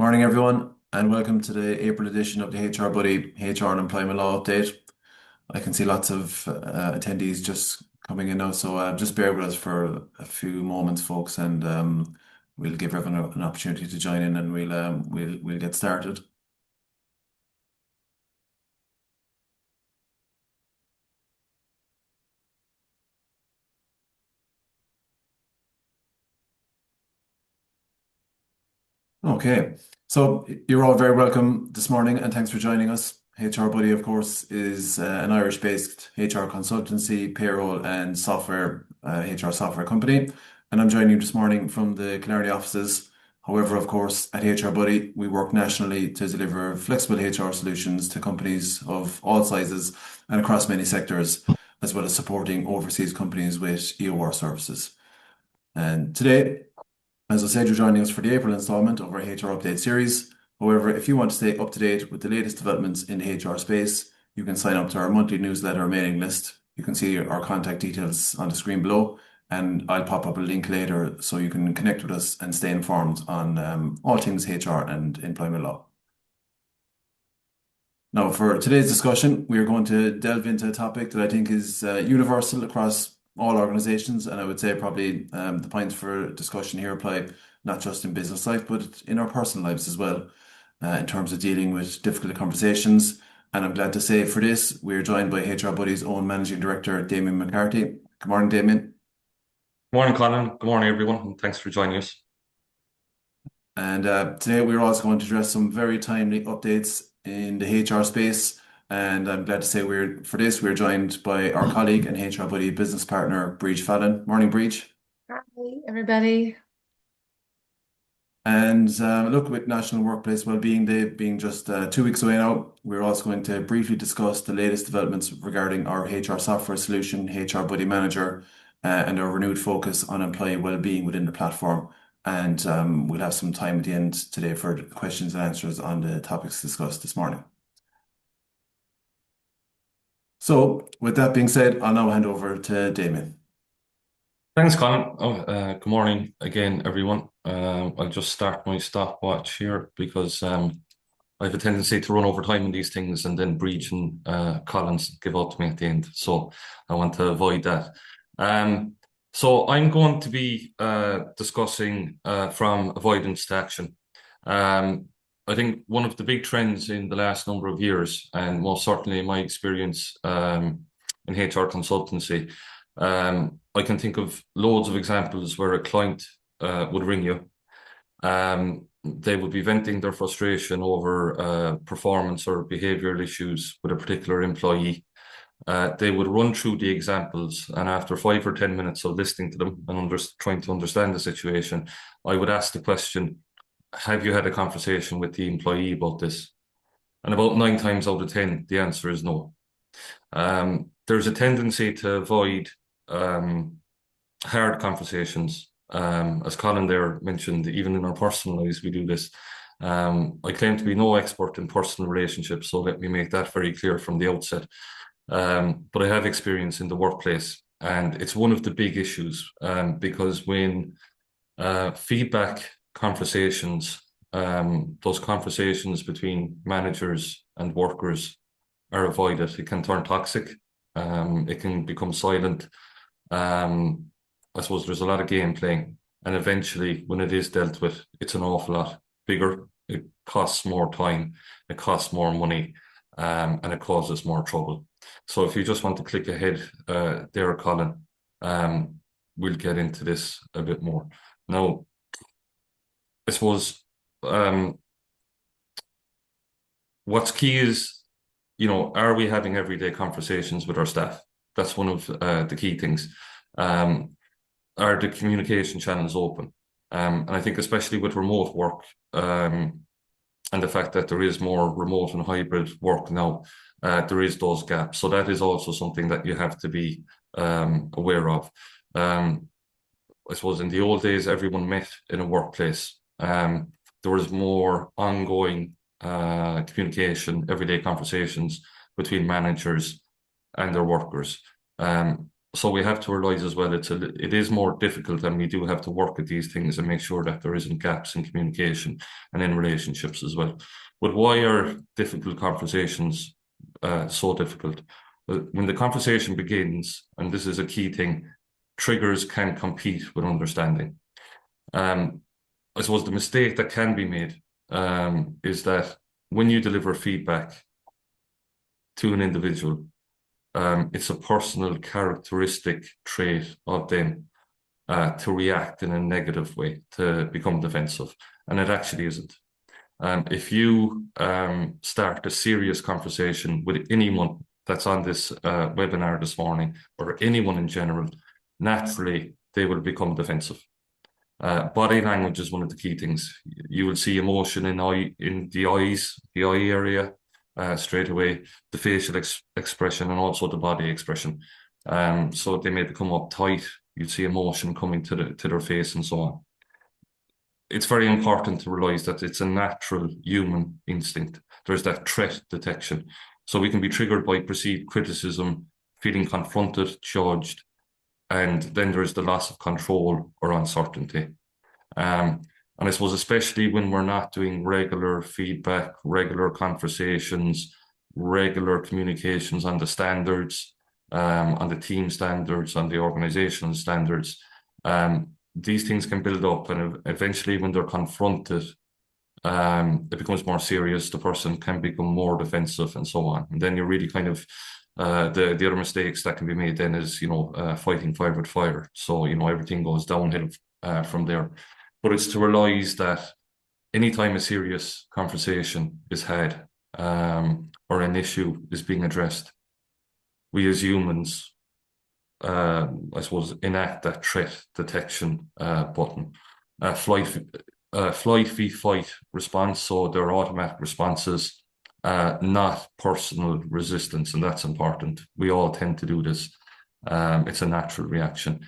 Morning, everyone, and welcome to the April edition of the HR Buddy HR and Employment Law Update. I can see lots of attendees just coming in now, so just bear with us for a few moments, folks, and we'll give everyone an opportunity to join in, and we'll get started. Okay, so you're all very welcome this morning, and thanks for joining us. HR Buddy, of course, is an Irish-based HR consultancy, payroll, and software HR software company, and I'm joining you this morning from the Killarney offices. However, of course, at HR Buddy, we work nationally to deliver flexible HR solutions to companies of all sizes and across many sectors, as well as supporting overseas companies with EOR services. And today, as I said, you're joining us for the April installment of our HR Update series. However, if you want to stay up to date with the latest developments in the HR space, you can sign up to our monthly newsletter mailing list. You can see our contact details on the screen below, and I'll pop up a link later so you can connect with us and stay informed on all things HR and employment law. Now, for today's discussion, we are going to delve into a topic that I think is universal across all organizations, and I would say probably the points for discussion here apply not just in business life, but in our personal lives as well, in terms of dealing with difficult conversations. And I'm glad to say for this, we're joined by HR Buddy's own Managing Director, Damien McCarthy. Good morning, Damien. Morning, Colin. Good morning, everyone, and thanks for joining us. And today we're also going to address some very timely updates in the HR space. And I'm glad to say we're joined by our colleague and HR Buddy business partner, Breach Fallon. Morning, Breach. Hi, everybody. And look, with National Workplace Wellbeing Day being just 2 weeks away now, we're also going to briefly discuss the latest developments regarding our HR software solution, HR Buddy Manager, and our renewed focus on employee well-being within the platform. And we'll have some time at the end today for questions and answers on the topics discussed this morning. So, with that being said, I'll now hand over to Damien. Thanks, Colin. Good morning again, everyone. I'll just start my stopwatch here because I have a tendency to run over time in these things and then Breach and Collins give out to me at the end. So I want to avoid that. So I'm going to be discussing from avoidance to action. I think one of the big trends in the last number of years, and most certainly in my experience in HR consultancy, I can think of loads of examples where a client would ring you. They would be venting their frustration over performance or behavioral issues with a particular employee. They would run through the examples, and after 5 or 10 minutes of listening to them and trying to understand the situation, I would ask the question, have you had a conversation with the employee about this? And about 9 times out of 10, the answer is no. There's a tendency to avoid hard conversations. As Colin there mentioned, even in our personal lives, we do this. I claim to be no expert in personal relationships, so let me make that very clear from the outset. But I have experience in the workplace, and it's one of the big issues because when feedback conversations, those conversations between managers and workers are avoided, it can turn toxic. It can become silent. I suppose there's a lot of game playing, and eventually, when it is dealt with, it's an awful lot bigger. It costs more time, it costs more money, and it causes more trouble. So if you just want to click ahead there, Colin, we'll get into this a bit more. Now, I suppose what's key is, are we having everyday conversations with our staff? That's one of the key things. Are the communication channels open? And I think especially with remote work and the fact that there is more remote and hybrid work now, there is those gaps. So that is also something that you have to be aware of. I suppose in the old days, everyone met in a workplace. There was more ongoing communication, everyday conversations between managers and their workers. So we have to realize as well, it is more difficult, and we do have to work at these things and make sure that there isn't gaps in communication and in relationships as well. But why are difficult conversations so difficult? When the conversation begins, and this is a key thing, triggers can compete with understanding. I suppose the mistake that can be made is that when you deliver feedback to an individual, it's a personal characteristic trait of them to react in a negative way, to become defensive, and it actually isn't. If you start a serious conversation with anyone that's on this webinar this morning, or anyone in general, naturally they will become defensive. Body language is one of the key things. You will see emotion in the eyes, the eye area, straight away, the facial expression, and also the body expression. So they may become uptight. You'd see emotion coming to their face and so on. It's very important to realize that it's a natural human instinct. There's that threat detection. So we can be triggered by perceived criticism, feeling confronted, judged, and then there's the loss of control or uncertainty. And I suppose especially when we're not doing regular feedback, regular conversations, regular communications on the standards, on the team standards, on the organizational standards, these things can build up, and eventually when they're confronted, it becomes more serious. The person can become more defensive and so on. And then you're really kind of the other mistakes that can be made then is, fighting fire with fire. So, everything goes downhill from there. But it's to realize that anytime a serious conversation is had or an issue is being addressed, we as humans, I suppose, enact that threat detection button. Flight, feed, fight response. So they're automatic responses, not personal resistance, and that's important. We all tend to do this. It's a natural reaction.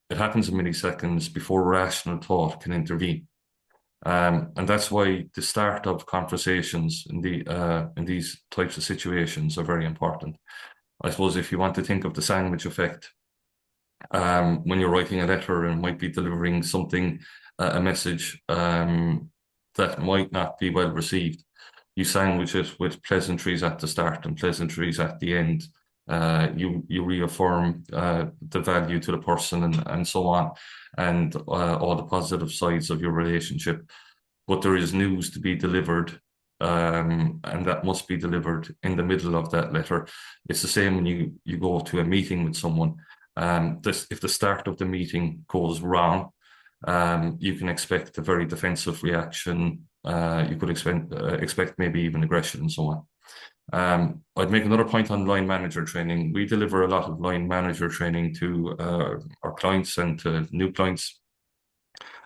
It happens in milliseconds before rational thought can intervene. And that's why the start of conversations in these types of situations are very important. I suppose if you want to think of the sandwich effect, when you're writing a letter and might be delivering something, a message that might not be well received, you sandwich it with pleasantries at the start and pleasantries at the end. You reaffirm the value to the person and so on, and all the positive sides of your relationship. But there is news to be delivered, and that must be delivered in the middle of that letter. It's the same when you go to a meeting with someone. If the start of the meeting goes wrong, you can expect a very defensive reaction. You could expect maybe even aggression and so on. I'd make another point on line manager training. We deliver a lot of line manager training to our clients and to new clients.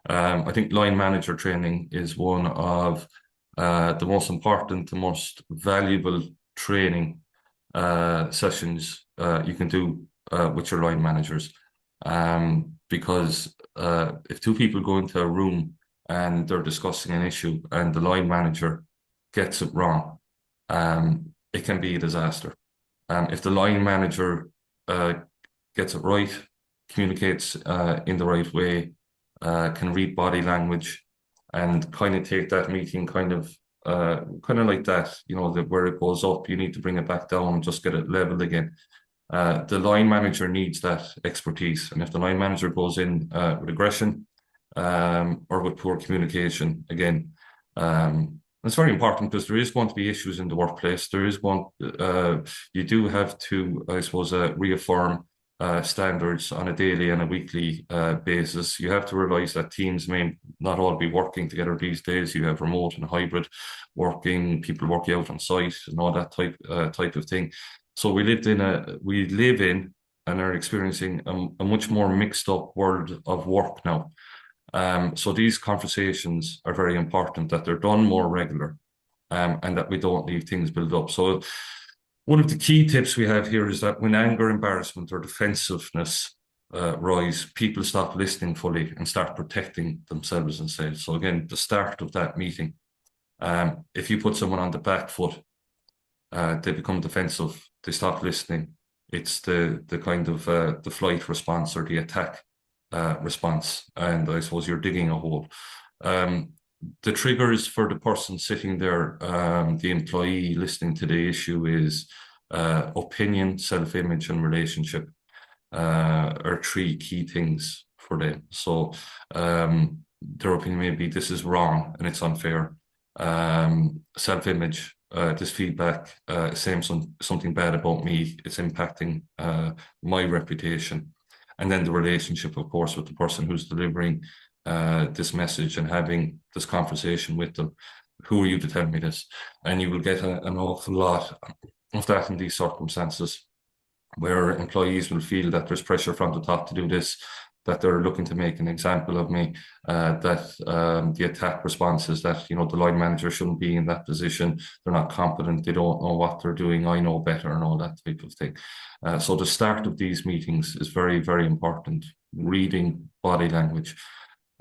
I think line manager training is one of the most important, the most valuable training sessions you can do with your line managers. Because if two people go into a room and they're discussing an issue and the line manager gets it wrong, it can be a disaster. If the line manager gets it right, communicates in the right way, can read body language, and kind of take that meeting kind of like that, where it goes up, you need to bring it back down and just get it leveled again. The line manager needs that expertise, and if the line manager goes in with aggression or with poor communication, again, it's very important because there is going to be issues in the workplace. You do have to, I suppose, reaffirm standards on a daily and a weekly basis. You have to realize that teams may not all be working together these days. You have remote and hybrid working, people working out on site and all that type of thing. So we live in and are experiencing a much more mixed up world of work now. So these conversations are very important, that they're done more regular, and that we don't leave things build up. So one of the key tips we have here is that when anger, embarrassment, or defensiveness rise, people stop listening fully and start protecting themselves instead. So again, the start of that meeting, if you put someone on the back foot, they become defensive, they stop listening, It's the kind of the flight response or the attack response, and I suppose you're digging a hole. The triggers for the person sitting there, the employee listening to the issue, is opinion, self-image, and relationship are three key things for them. So their opinion may be this is wrong and it's unfair. Self-image, this feedback saying something bad about me, it's impacting my reputation. And then the relationship, of course, with the person who's delivering this message and having this conversation with them. Who are you to tell me this? And you will get an awful lot of that in these circumstances, where employees will feel that there's pressure from the top to do this, that they're looking to make an example of me, that the attack response is that, the line manager shouldn't be in that position. They're not competent. They don't know what they're doing. I know better, and all that type of thing. So the start of these meetings is very, very important. Reading body language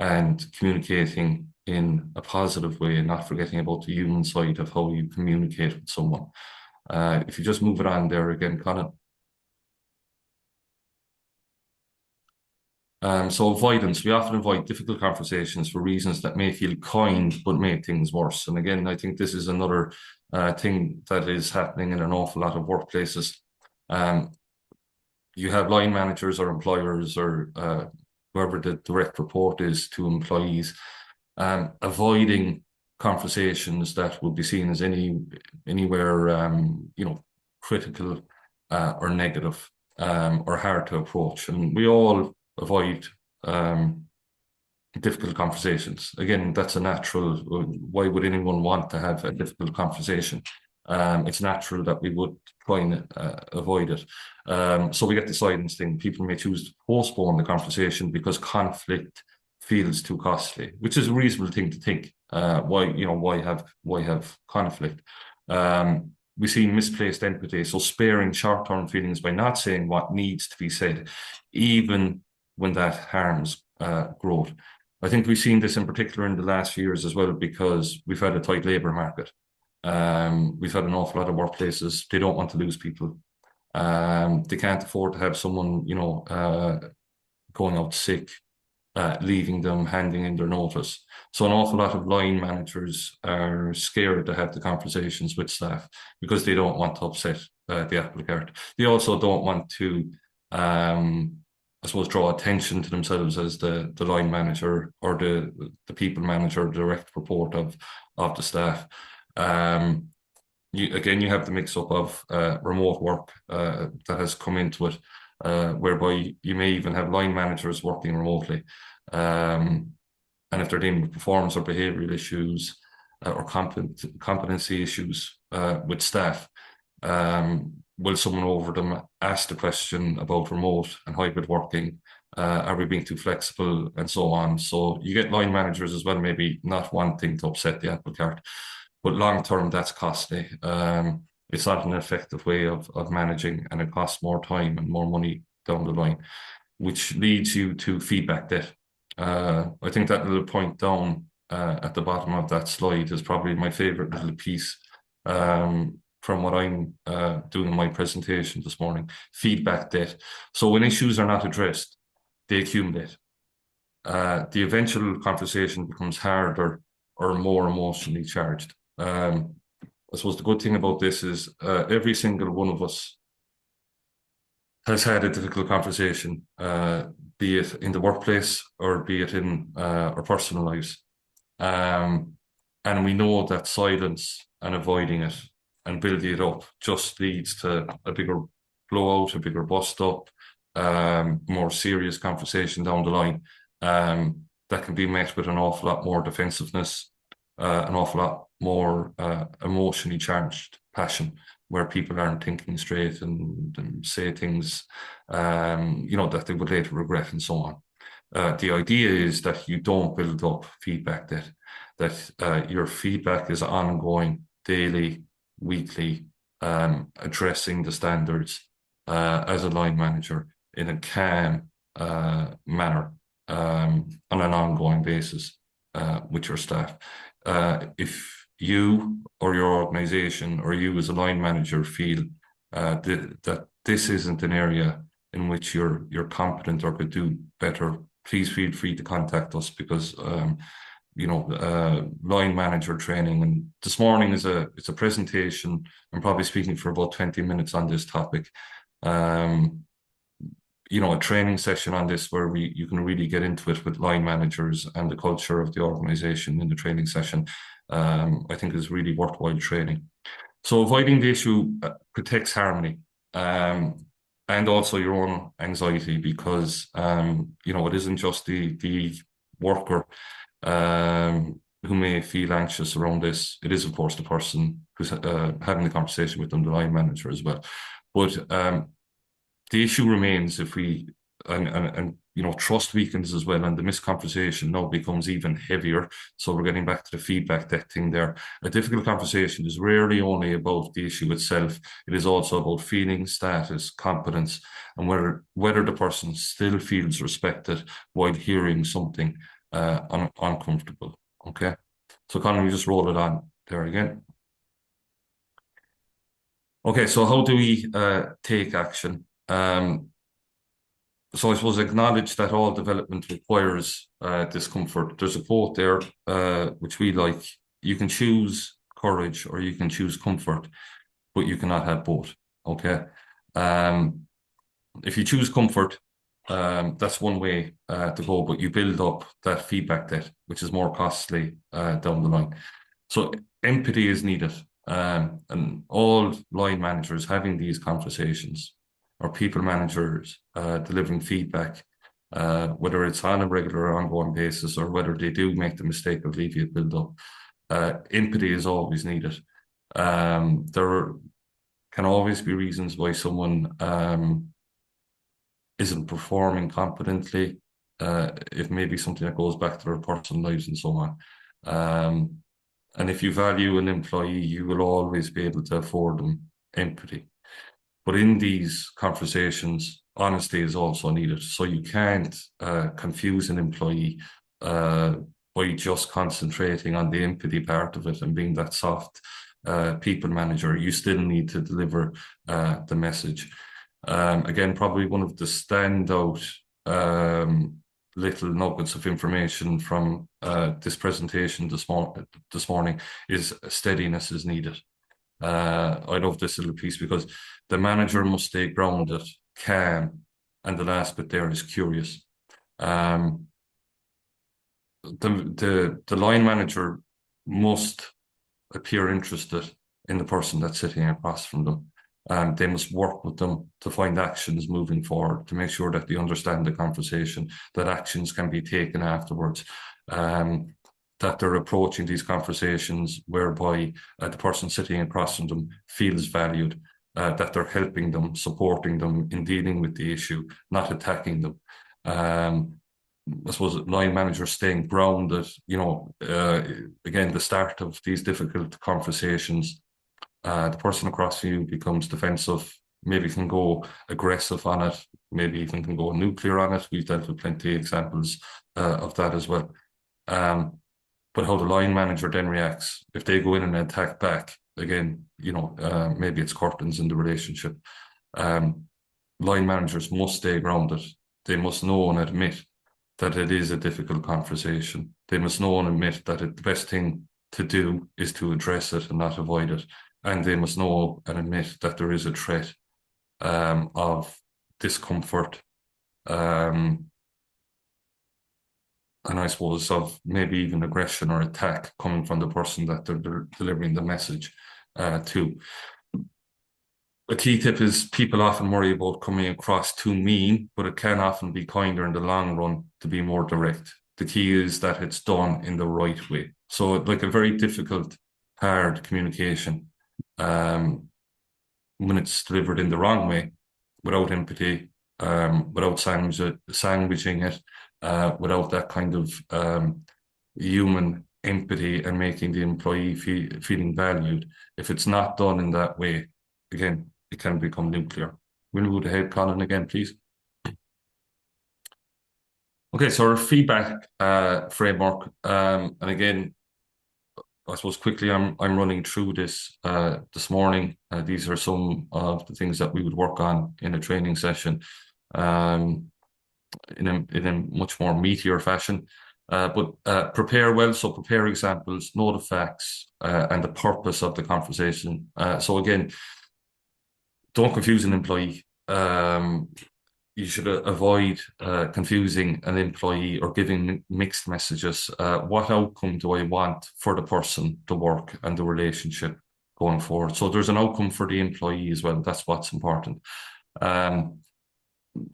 and communicating in a positive way, and not forgetting about the human side of how you communicate with someone. If you just move it on there again, Colin. So avoidance, we often avoid difficult conversations for reasons that may feel kind but make things worse. And again, I think this is another thing that is happening in an awful lot of workplaces. You have line managers or employers or whoever the direct report is to employees, avoiding conversations that would be seen as anywhere critical or negative or hard to approach. And we all avoid difficult conversations. Again, that's a natural. Why would anyone want to have a difficult conversation? It's natural that we would try and avoid it. So we get the silence thing. People may choose to postpone the conversation because conflict feels too costly, which is a reasonable thing to think. Why have conflict? We see misplaced empathy, so sparing short-term feelings by not saying what needs to be said, even when that harms growth. I think we've seen this in particular in the last few years as well, because we've had a tight labour market. We've had an awful lot of workplaces, they don't want to lose people. They can't afford to have someone, going out sick, leaving them, handing in their notice. So an awful lot of line managers are scared to have the conversations with staff because they don't want to upset the apple cart. They also don't want to draw attention to themselves as the line manager or the people manager, direct report of the staff. You have the mix-up of remote work that has come into it, whereby you may even have line managers working remotely. And if they're dealing with performance or behavioural issues or competency issues with staff, will someone over them ask the question about remote and hybrid working? Are we being too flexible, and so on? So you get line managers as well, maybe not wanting to upset the apple cart, but long term that's costly. It's not an effective way of managing, and it costs more time and more money down the line, which leads you to feedback debt. I think that little point down at the bottom of that slide is probably my favourite little piece from what I'm doing in my presentation this morning. Feedback debt. So when issues are not addressed, they accumulate. The eventual conversation becomes harder or more emotionally charged. I suppose the good thing about this is every single one of us has had a difficult conversation, be it in the workplace or be it in our personal lives. And we know that silence and avoiding it and building it up just leads to a bigger blowout, a bigger bust up, more serious conversation down the line that can be met with an awful lot more defensiveness, an awful lot more emotionally charged passion, where people aren't thinking straight and say things that they would later regret, and so on. The idea is that you don't build up feedback that your feedback is ongoing, daily, weekly, addressing the standards as a line manager in a calm manner on an ongoing basis with your staff. If you or your organization or you as a line manager feel that this isn't an area in which you're competent or could do better, please feel free to contact us because line manager training. And this morning it's a presentation. I'm probably speaking for about 20 minutes on this topic. A training session on this where you can really get into it with line managers and the culture of the organization in the training session. I think is really worthwhile training. So avoiding the issue protects harmony. And also your own anxiety because it isn't just the worker who may feel anxious around this. It is, of course, the person who's having the conversation with them, the line manager as well. But the issue remains if we trust weakens as well, and the misconversation now becomes even heavier. So we're getting back to the feedback that thing there. A difficult conversation is rarely only about the issue itself. It is also about feeling, status, competence, and whether the person still feels respected while hearing something uncomfortable. Okay, so Colin, we just roll it on there again. Okay, so how do we take action? So I suppose acknowledge that all development requires discomfort. There's a quote there which we like. You can choose courage or you can choose comfort, but you cannot have both. Okay. If you choose comfort, that's one way to go, but you build up that feedback debt, which is more costly down the line. So empathy is needed. And all line managers having these conversations or people managers delivering feedback, whether it's on a regular or ongoing basis or whether they do make the mistake of leaving it build up, empathy is always needed. There can always be reasons why someone isn't performing competently, if maybe something that goes back to their personal lives and so on. And if you value an employee, you will always be able to afford them empathy. But in these conversations, honesty is also needed. So you can't confuse an employee by just concentrating on the empathy part of it and being that soft people manager. You still need to deliver the message. Again, probably one of the standout little nuggets of information from this presentation this morning is steadiness is needed. I love this little piece because the manager must stay grounded, calm, and the last bit there is curious. The line manager must appear interested in the person that's sitting across from them. They must work with them to find actions moving forward, to make sure that they understand the conversation, that actions can be taken afterwards, that they're approaching these conversations whereby the person sitting across from them feels valued, that they're helping them, supporting them in dealing with the issue, not attacking them. I suppose line managers staying grounded, again, the start of these difficult conversations, the person across from you becomes defensive, maybe can go aggressive on it, maybe even can go nuclear on it. We've dealt with plenty of examples of that as well. But how the line manager then reacts, if they go in and attack back, again, maybe it's curtains in the relationship. Line managers must stay grounded. They must know and admit that it is a difficult conversation. They must know and admit that the best thing to do is to address it and not avoid it. And they must know and admit that there is a threat of discomfort, and I suppose of maybe even aggression or attack coming from the person that they're delivering the message to. A key tip is people often worry about coming across too mean, but it can often be kinder in the long run to be more direct. The key is that it's done in the right way. So like a very difficult, hard communication, when it's delivered in the wrong way, without empathy, without sandwiching it, without that kind of human empathy and making the employee feeling valued. If it's not done in that way, again, it can become nuclear. We'll move ahead, Colin, again, please. Okay, so our feedback framework, and again, I suppose quickly, I'm running through this this morning. These are some of the things that we would work on in a training session, um, in a much more meatier fashion. But prepare well, so prepare examples, know the facts, and the purpose of the conversation. So again, don't confuse an employee. You should avoid confusing an employee or giving mixed messages. What outcome do I want for the person, the work, and the relationship going forward? So there's an outcome for the employee as well. That's what's important.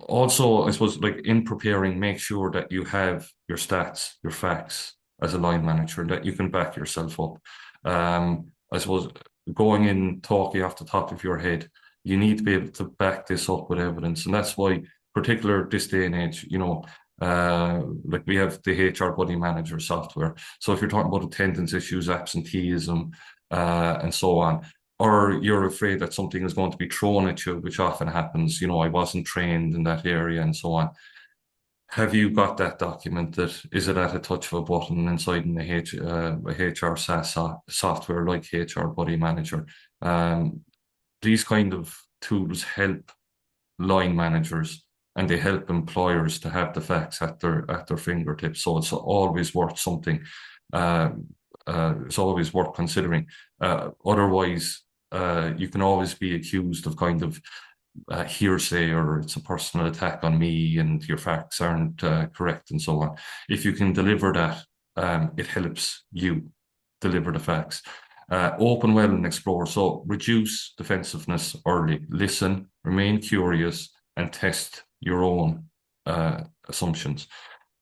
Also, I suppose, like in preparing, make sure that you have your stats, your facts as a line manager, and that you can back yourself up. I suppose going in talking off the top of your head, you need to be able to back this up with evidence. And that's why, particular this day and age, like we have the HR Buddy Manager software. So if you're talking about attendance issues, absenteeism, and so on, or you're afraid that something is going to be thrown at you, which often happens, I wasn't trained in that area and so on. Have you got that documented? Is it at a touch of a button inside in a HR SaaS software like HR Buddy Manager? These kind of tools help line managers and they help employers to have the facts at their fingertips. So it's always worth something. It's always worth considering. Otherwise, you can always be accused of kind of hearsay, or it's a personal attack on me and your facts aren't correct and so on. If you can deliver that, it helps you deliver the facts. Open well and explore. So reduce defensiveness early. Listen, remain curious, and test your own assumptions.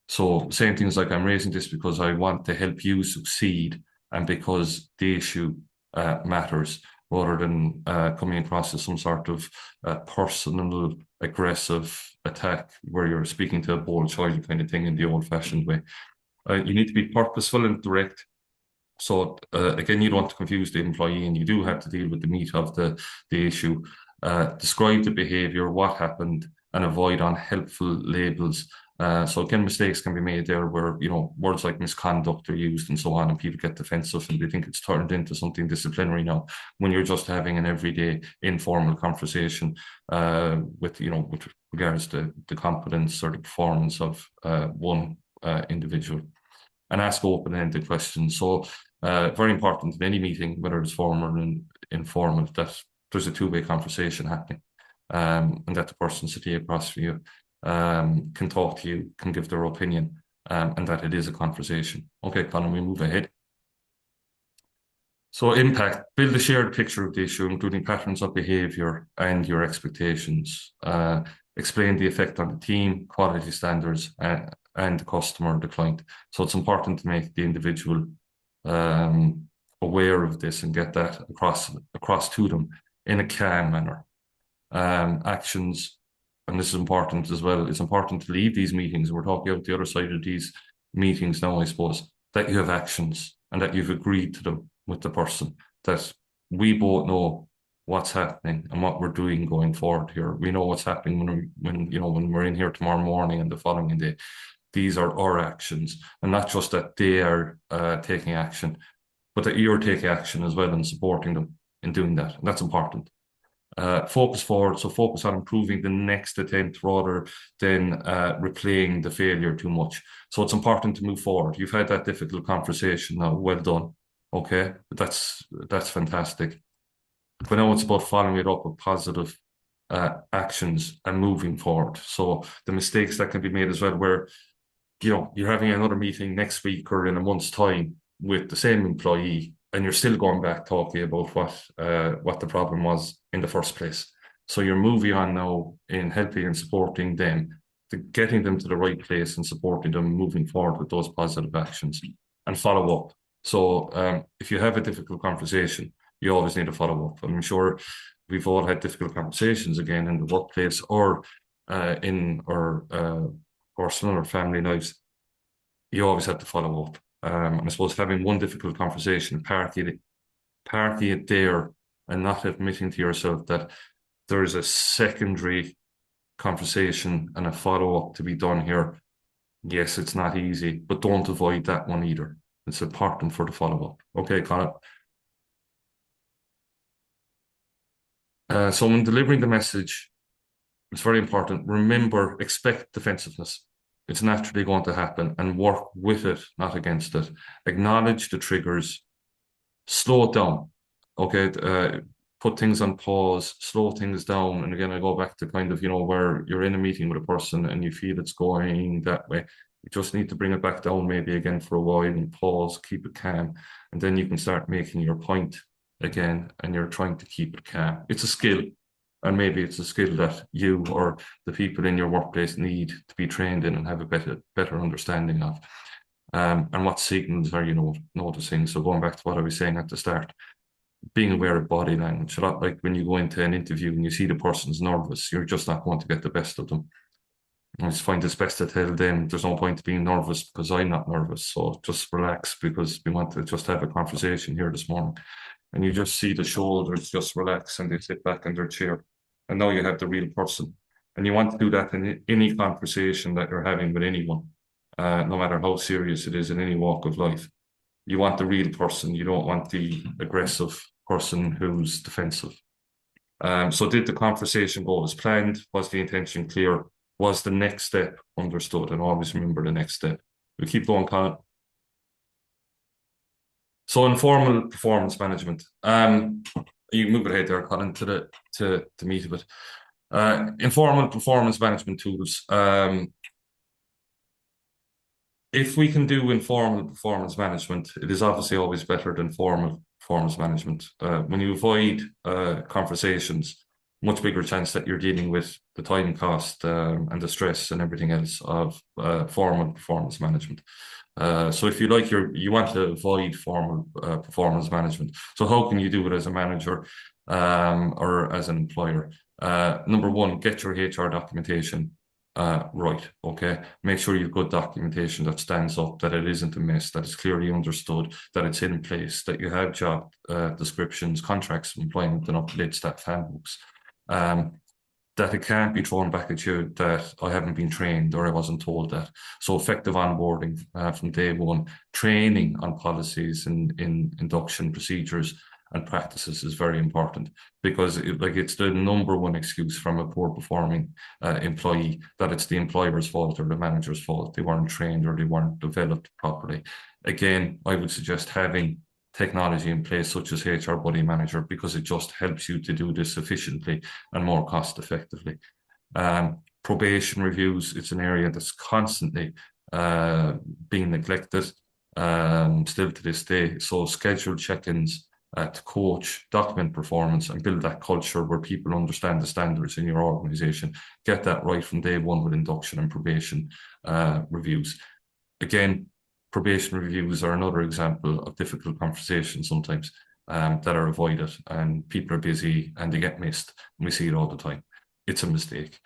So saying things like, I'm raising this because I want to help you succeed and because the issue matters, rather than coming across as some sort of personal, aggressive attack where you're speaking to a bold child kind of thing in the old-fashioned way. You need to be purposeful and direct. So again, you don't want to confuse the employee, and you do have to deal with the meat of the issue. Describe the behaviour, what happened, and avoid unhelpful labels. So again, mistakes can be made there where, words like misconduct are used and so on, and people get defensive and they think it's turned into something disciplinary now, when you're just having an everyday informal conversation with regards to the competence or the performance of one individual. And ask open-ended questions. So very important in any meeting, whether it's formal and informal, that there's a two-way conversation happening, and that the person sitting across from you can talk to you, can give their opinion, and that it is a conversation. Okay, Colin, we move ahead. So impact, build a shared picture of the issue, including patterns of behaviour and your expectations. Explain the effect on the team, quality standards, and the customer, the client. So it's important to make the individual aware of this and get that across to them in a calm manner. Actions, and this is important as well, it's important to leave these meetings, we're talking about the other side of these meetings now, I suppose, that you have actions and that you've agreed to them with the person, that we both know what's happening and what we're doing going forward here. We know what's happening when we're in here tomorrow morning and the following day. These are our actions, and not just that they are taking action, but that you're taking action as well and supporting them in doing that. And that's important. Focus forward, so focus on improving the next attempt rather than replaying the failure too much. So it's important to move forward. You've had that difficult conversation now, well done. Okay, that's fantastic. But now it's about following it up with positive actions and moving forward. So the mistakes that can be made as well, where you're having another meeting next week or in a month's time with the same employee, and you're still going back talking about what the problem was in the first place. So you're moving on now in helping and supporting them, to getting them to the right place and supporting them moving forward with those positive actions, and follow up. So if you have a difficult conversation, you always need to follow up. I'm sure we've all had difficult conversations again in the workplace or in our personal or family lives. You always have to follow up. And I suppose having one difficult conversation, parking it there, and not admitting to yourself that there is a secondary conversation and a follow-up to be done here. Yes, it's not easy, but don't avoid that one either. It's important for the follow-up. Okay, Colin. So when delivering the message, it's very important. Remember, expect defensiveness. It's naturally going to happen, and work with it, not against it. Acknowledge the triggers, slow it down. Okay, put things on pause, slow things down. And again, I go back to kind of, where you're in a meeting with a person and you feel it's going that way. You just need to bring it back down maybe again for a while and pause, keep it calm. And then you can start making your point again, and you're trying to keep it calm. It's a skill. And maybe it's a skill that you or the people in your workplace need to be trained in and have a better understanding of. And what signals are you noticing? So going back to what I was saying at the start, being aware of body language. A lot like when you go into an interview and you see the person's nervous, you're just not going to get the best of them. I just find it's best to tell them there's no point being nervous because I'm not nervous. So just relax, because we want to just have a conversation here this morning. And you just see the shoulders just relax and they sit back in their chair. And now you have the real person. And you want to do that in any conversation that you're having with anyone, no matter how serious it is in any walk of life. You want the real person. You don't want the aggressive person who's defensive. So did the conversation go as planned? Was the intention clear? Was the next step understood? And always remember the next step. We keep going, Colin. So informal performance management. You move it ahead there, Colin, to the meat of it. Informal performance management tools. If we can do informal performance management, it is obviously always better than formal performance management. When you avoid conversations, much bigger chance that you're dealing with the time cost and the stress and everything else of formal performance management. So if you like, you want to avoid formal performance management. So how can you do it as a manager or as an employer? Number one, get your HR documentation right. Okay, make sure you've got documentation that stands up, that it isn't a mess, that it's clearly understood, that it's in place, that you have job descriptions, contracts of employment, and up-to-date staff handbooks. That it can't be thrown back at you that I haven't been trained or I wasn't told that. So effective onboarding from day one, training on policies and in induction procedures and practices is very important, because it's the number one excuse from a poor performing employee that it's the employer's fault or the manager's fault. They weren't trained or they weren't developed properly. Again, I would suggest having technology in place such as HR Buddy Manager, because it just helps you to do this efficiently and more cost effectively. Probation reviews, it's an area that's constantly being neglected still to this day. So schedule check-ins to coach, document performance, and build that culture where people understand the standards in your organization. Get that right from day one with induction and probation reviews. Again, probation reviews are another example of difficult conversations sometimes that are avoided, and people are busy and they get missed. We see it all the time. It's a mistake.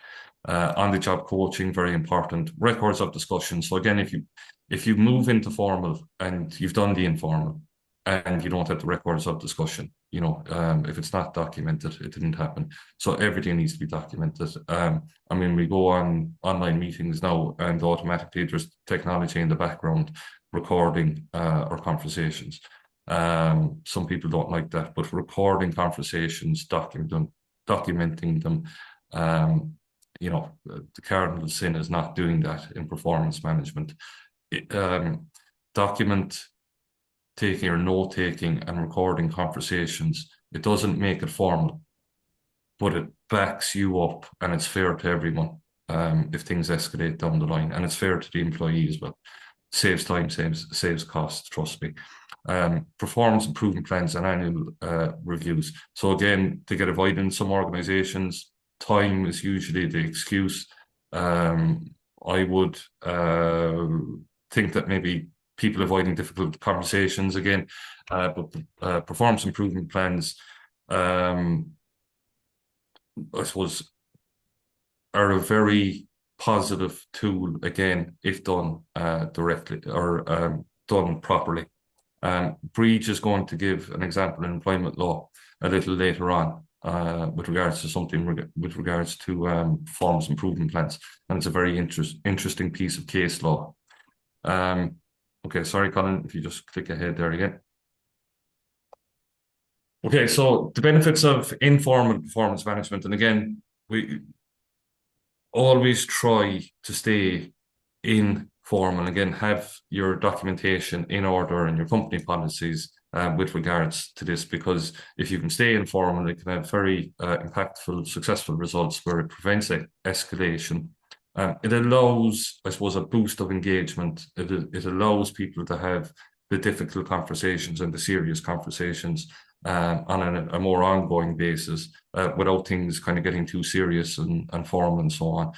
On-the-job coaching, very important. Records of discussion. So again, if you move into formal and you've done the informal and you don't have the records of discussion, if it's not documented, it didn't happen. So everything needs to be documented. We go on online meetings now and automatically there's technology in the background recording our conversations. Some people don't like that, but recording conversations, documenting them, the cardinal sin is not doing that in performance management. Document taking or note taking and recording conversations, it doesn't make it formal, but it backs you up, and it's fair to everyone if things escalate down the line, and it's fair to the employee as well. Saves time, saves costs, trust me. Performance improvement plans and annual reviews. So again, to get avoided in some organizations, time is usually the excuse. I would think that maybe people avoiding difficult conversations again, but performance improvement plans, I suppose, are a very positive tool, again, if done directly or done properly. Breach is going to give an example in employment law a little later on with regards to performance improvement plans, and it's a very interesting piece of case law. Okay, sorry, Colin, if you just click ahead there again. Okay, so the benefits of informal performance management, and again, we always try to stay informal. Again, have your documentation in order and your company policies with regards to this, because if you can stay informal, it can have very impactful, successful results where it prevents escalation. It allows, I suppose, a boost of engagement. It allows people to have the difficult conversations and the serious conversations on a more ongoing basis without things kind of getting too serious and formal and so on.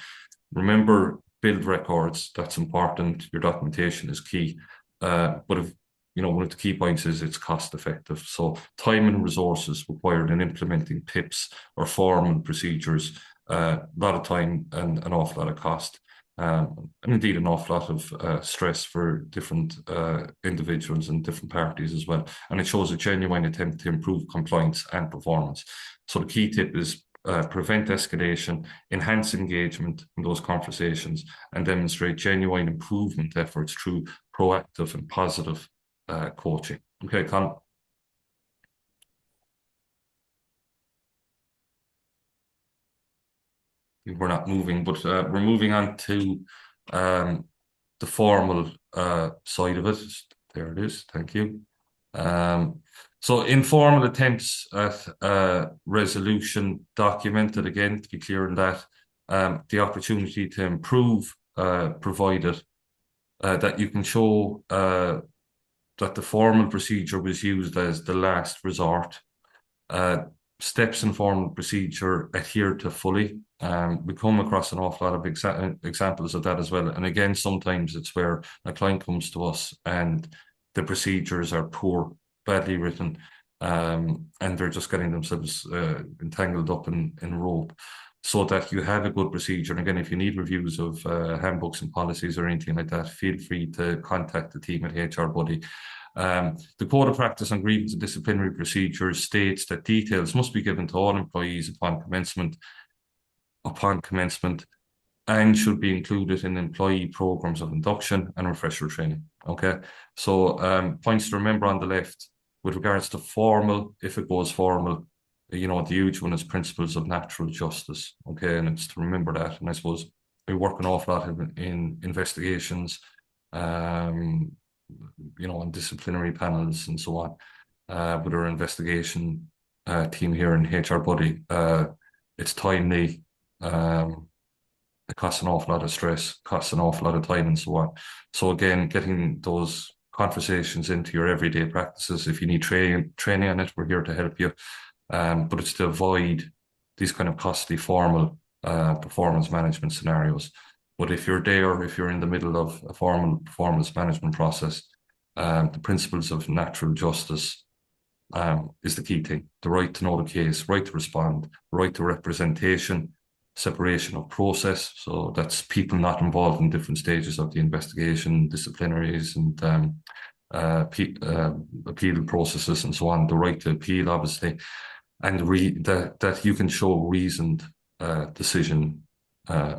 Remember, build records. That's important. Your documentation is key. But if one of the key points is it's cost effective. So time and resources required in implementing PIPs or formal procedures, a lot of time and an awful lot of cost. And indeed an awful lot of stress for different individuals and different parties as well. And it shows a genuine attempt to improve compliance and performance. So the key tip is prevent escalation, enhance engagement in those conversations, and demonstrate genuine improvement efforts through proactive and positive coaching. Okay, Colin. We're not moving, but we're moving on to the formal side of it. There it is. Thank you. So informal attempts at resolution documented, again, to be clear on that, the opportunity to improve provided that you can show that the formal procedure was used as the last resort. Steps in formal procedure adhered to fully. We come across an awful lot of examples of that as well. And again, sometimes it's where a client comes to us and the procedures are poor, badly written, and they're just getting themselves entangled up in rope. So that you have a good procedure. And again, if you need reviews of handbooks and policies or anything like that, feel free to contact the team at HR Buddy. The Code of Practice on Grievance and Disciplinary Procedures states that details must be given to all employees upon commencement and should be included in employee programs of induction and refresher training. Okay, so points to remember on the left with regards to formal, if it goes formal, the huge one is principles of natural justice. Okay, and it's to remember that. And I suppose we work an awful lot in investigations, on disciplinary panels and so on, with our investigation team here in HR Buddy. It's timely. It costs an awful lot of stress, costs an awful lot of time and so on. So again, getting those conversations into your everyday practices. If you need training on it, we're here to help you. But it's to avoid these kind of costly formal performance management scenarios. But if you're in the middle of a formal performance management process, the principles of natural justice is the key thing. The right to know the case, right to respond, right to representation, separation of process. So that's people not involved in different stages of the investigation, disciplinaries and appeal processes and so on. The right to appeal, obviously, and that you can show reasoned decision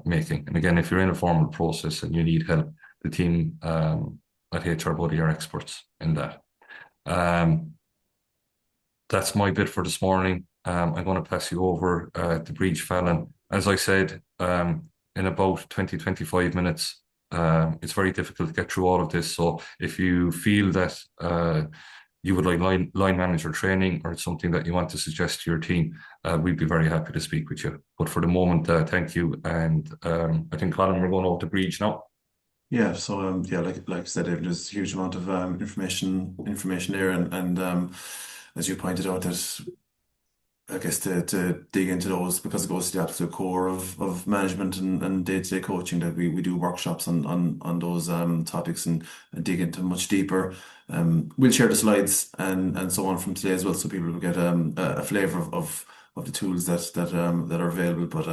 making. And again, if you're in a formal process and you need help, the team at HR Buddy are experts in that. That's my bit for this morning. I'm going to pass you over to Breach Fallon. As I said, in about 20-25 minutes, it's very difficult to get through all of this. So if you feel that you would like line manager training or it's something that you want to suggest to your team, we'd be very happy to speak with you. But for the moment, thank you. And I think, Colin, we're going over to Breach now. Yeah, so like I said, there's a huge amount of information there, and as you pointed out, that I guess to dig into those, because it goes to the absolute core of management and day-to-day coaching, that we do workshops on those topics and dig into much deeper. We'll share the slides and so on from today as well, so people will get a flavour of the tools that are available. But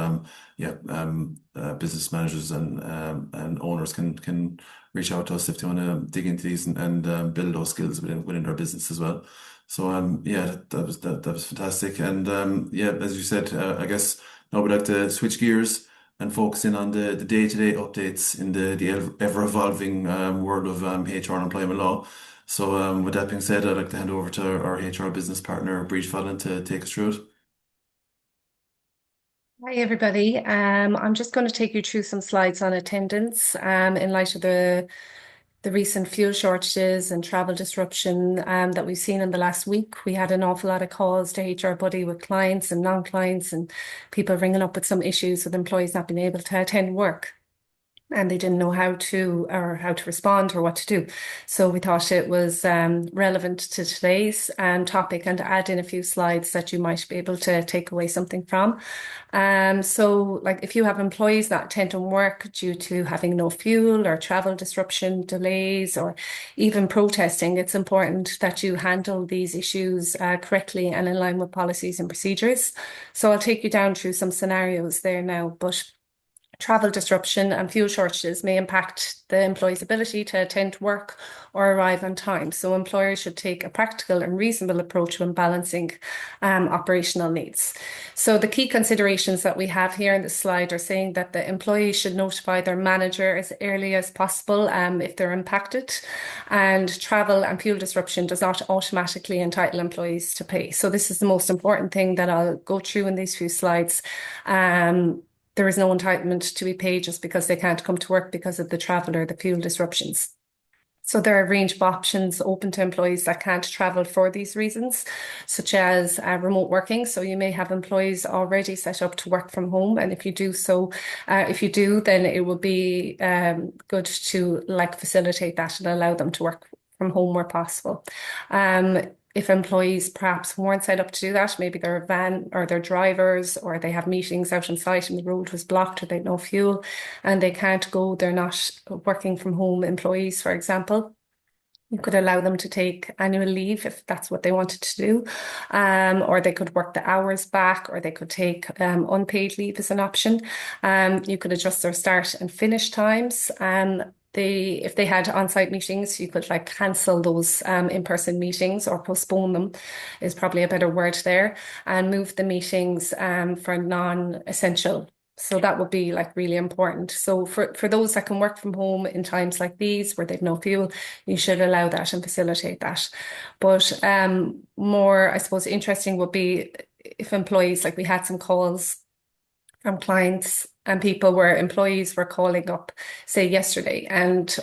business managers and owners can reach out to us if they want to dig into these and build those skills within their business as well. So that was fantastic. And as you said, I guess now we'd like to switch gears and focusing on the day-to-day updates in the ever-evolving world of HR and employment law. So with that being said, I'd like to hand over to our HR business partner, Breach Fallon, to take us through it. Hi, everybody. I'm just going to take you through some slides on attendance in light of the recent fuel shortages and travel disruption that we've seen in the last week. We had an awful lot of calls to HR Buddy with clients and non-clients and people ringing up with some issues with employees not being able to attend work. And they didn't know how to respond or what to do. So we thought it was relevant to today's topic and to add in a few slides that you might be able to take away something from. So like if you have employees that attend to work due to having no fuel or travel disruption, delays, or even protesting, it's important that you handle these issues correctly and in line with policies and procedures. So I'll take you down through some scenarios there now, but travel disruption and fuel shortages may impact the employee's ability to attend work or arrive on time. So employers should take a practical and reasonable approach when balancing operational needs. So the key considerations that we have here in the slide are saying that the employee should notify their manager as early as possible if they're impacted, and travel and fuel disruption does not automatically entitle employees to pay. So this is the most important thing that I'll go through in these few slides. There is no entitlement to be paid just because they can't come to work because of the travel or the fuel disruptions. So there are a range of options open to employees that can't travel for these reasons, such as remote working. So you may have employees already set up to work from home. And if you do, then it will be good to facilitate that and allow them to work from home where possible. If employees perhaps weren't set up to do that, maybe they're a van or they're drivers or they have meetings out on site and the road was blocked or they had no fuel and they can't go, they're not working from home employees, for example. You could allow them to take annual leave if that's what they wanted to do, or they could work the hours back, or they could take unpaid leave as an option. You could adjust their start and finish times. If they had on-site meetings, you could cancel those in-person meetings or postpone them is probably a better word there, and move the meetings for non-essential. So that would be really important. So for those that can work from home in times like these where they've no fuel, you should allow that and facilitate that. But more, I suppose, interesting would be if employees, we had some calls from clients and people where employees were calling up, say yesterday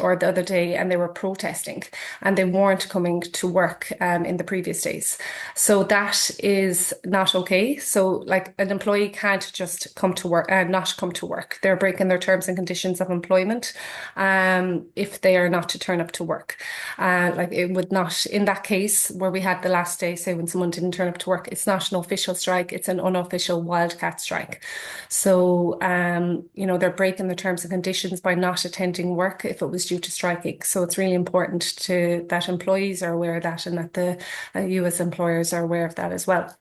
or the other day, and they were protesting and they weren't coming to work in the previous days. So that is not okay. So an employee can't just come to work and not come to work. They're breaking their terms and conditions of employment if they are not to turn up to work. It would not, in that case where we had the last day, say when someone didn't turn up to work, it's not an official strike, it's an unofficial wildcat strike. So they're breaking the terms and conditions by not attending work if it was due to striking. So it's really important that employees are aware of that and that you as employers are aware of that as well.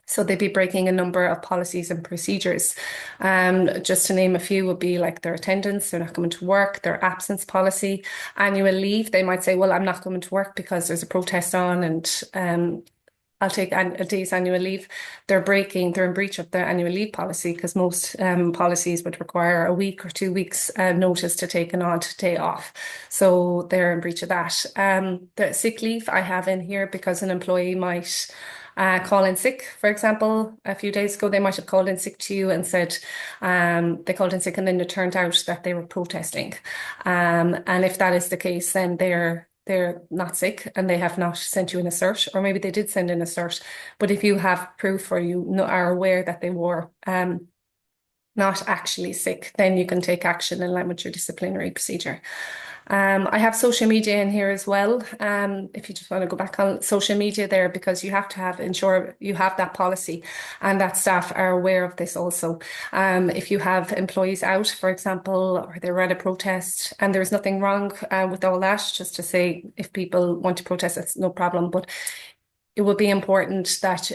So they'd be breaking a number of policies and procedures. Just to name a few would be their attendance, they're not coming to work, their absence policy, annual leave. They might say, well, I'm not coming to work because there's a protest on and I'll take a day's annual leave. They're in breach of their annual leave policy because most policies would require a week or 2 weeks notice to take an odd day off. So they're in breach of that. The sick leave I have in here because an employee might call in sick, for example. A few days ago, they might have called in sick to you and said they called in sick and then it turned out that they were protesting. And if that is the case, then they're not sick and they have not sent you in a cert, or maybe they did send in a cert, but if you have proof or you are aware that they were not actually sick, then you can take action in line with your disciplinary procedure. I have social media in here as well. If you just want to go back on social media there, because you have to ensure you have that policy and that staff are aware of this also. If you have employees out, for example, or they're at a protest and there's nothing wrong with all that, just to say if people want to protest, that's no problem. But it would be important that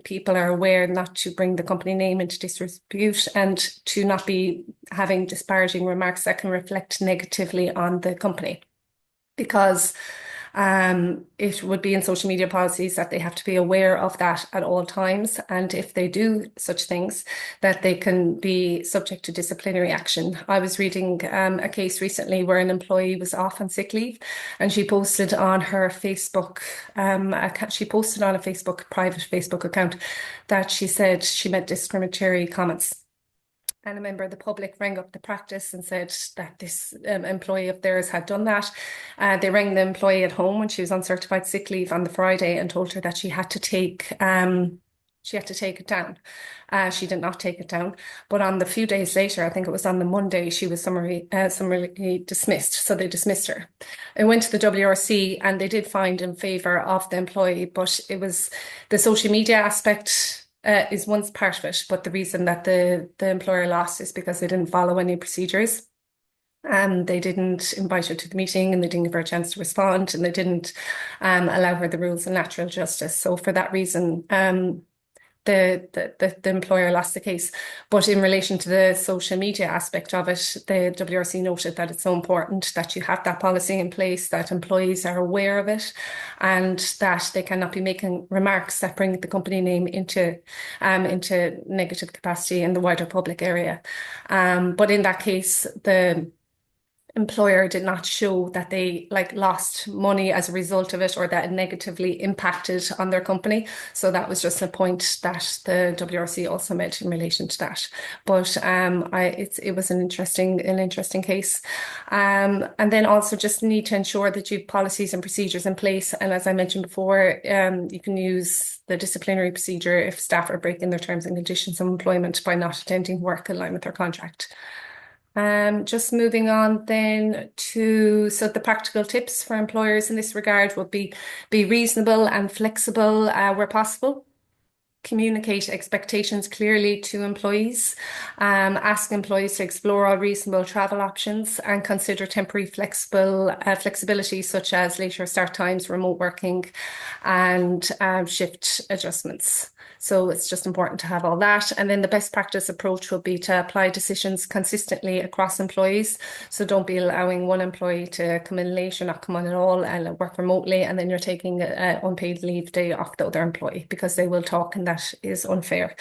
people are aware not to bring the company name into disrepute and to not be having disparaging remarks that can reflect negatively on the company. Because It would be in social media policies that they have to be aware of that at all times. And if they do such things, that they can be subject to disciplinary action. I was reading a case recently where an employee was off on sick leave, and she posted on her Facebook she posted on a private Facebook account that she said she made discriminatory comments. And a member of the public rang up the practice and said that this employee of theirs had done that. They rang the employee at home when she was on certified sick leave on the Friday and told her that she had to take it down. She did not take it down, but on the few days later, I think it was on the Monday, she was summarily dismissed. So they dismissed her. It went to the WRC and they did find in favour of the employee, but it was the social media aspect is one part of it, but the reason that the employer lost is because they didn't follow any procedures. They didn't invite her to the meeting and they didn't give her a chance to respond and they didn't allow her the rules of natural justice. So for that reason, the employer lost the case. But in relation to the social media aspect of it, the WRC noted that it's so important that you have that policy in place, that employees are aware of it, and that they cannot be making remarks that bring the company name into negative capacity in the wider public area. But in that case, the employer did not show that they lost money as a result of it or that it negatively impacted on their company. So that was just a point that the WRC also made in relation to that. But it was an interesting case. And then also just need to ensure that you have policies and procedures in place. And as I mentioned before, you can use the disciplinary procedure if staff are breaking their terms and conditions of employment by not attending work in line with their contract. Just moving on then so the practical tips for employers in this regard would be reasonable and flexible where possible. Communicate expectations clearly to employees. Ask employees to explore all reasonable travel options and consider temporary flexibility such as later start times, remote working, and shift adjustments. So it's just important to have all that. And then the best practice approach will be to apply decisions consistently across employees. So don't be allowing one employee to come in late or not come on at all and work remotely, and then you're taking an unpaid leave day off the other employee because they will talk, and that is unfair.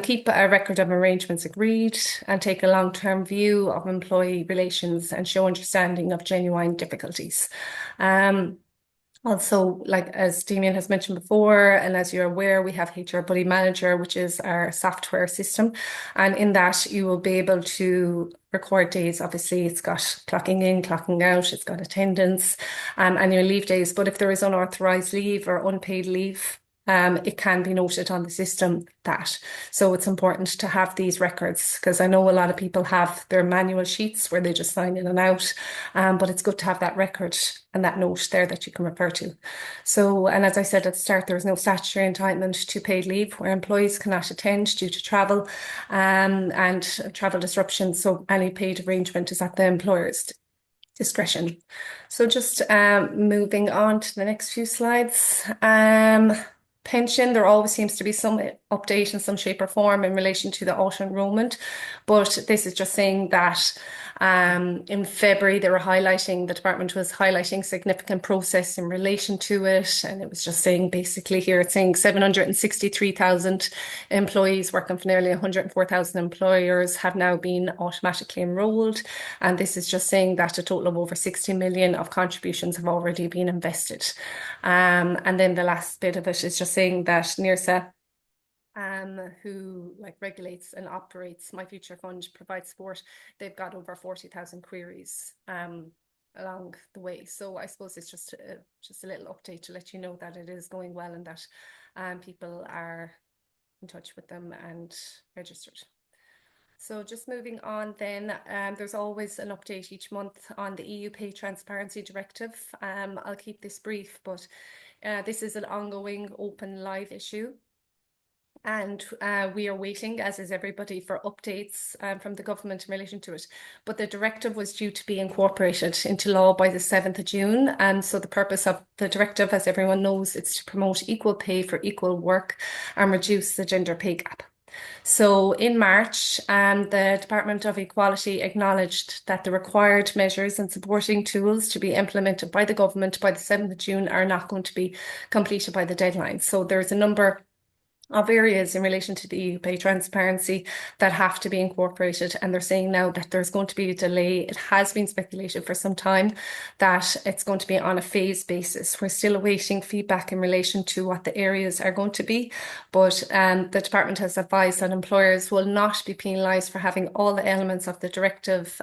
Keep a record of arrangements agreed and take a long-term view of employee relations and show understanding of genuine difficulties. Also, as Damien has mentioned before, and as you're aware, we have HR Buddy Manager, which is our software system. And in that, you will be able to record days. Obviously, it's got clocking in, clocking out, it's got attendance, annual leave days. But if there is unauthorized leave or unpaid leave, it can be noted on the system that. So it's important to have these records because I know a lot of people have their manual sheets where they just sign in and out, but it's good to have that record and that note there that you can refer to. So, and as I said at the start, there is no statutory entitlement to paid leave where employees cannot attend due to travel and travel disruptions. So any paid arrangement is at the employer's discretion. So just moving on to the next few slides. Pension, there always seems to be some update in some shape or form in relation to the auto enrollment, but this is just saying that in February the department was highlighting significant process in relation to it, and it was just saying basically here it's saying 763,000 employees working for nearly 104,000 employers have now been automatically enrolled, and this is just saying that a total of over 60 million of contributions have already been invested. And then the last bit of it is just saying that NIRSA, who regulates and operates My Future Fund, provides support. They've got over 40,000 queries along the way. So I suppose it's just a little update to let you know that it is going well and that people are in touch with them and registered. So just moving on then, there's always an update each month on the EU Pay Transparency Directive. I'll keep this brief, but this is an ongoing open live issue. And we are waiting, as is everybody, for updates from the government in relation to it. But the directive was due to be incorporated into law by the 7th of June. And so the purpose of the directive, as everyone knows, it's to promote equal pay for equal work and reduce the gender pay gap. So in March, the Department of Equality acknowledged that the required measures and supporting tools to be implemented by the government by the 7th of June are not going to be completed by the deadline. So there's a number of areas in relation to the EU pay transparency that have to be incorporated. And they're saying now that there's going to be a delay. It has been speculated for some time that it's going to be on a phase basis. We're still awaiting feedback in relation to what the areas are going to be. But the department has advised that employers will not be penalised for having all the elements of the directive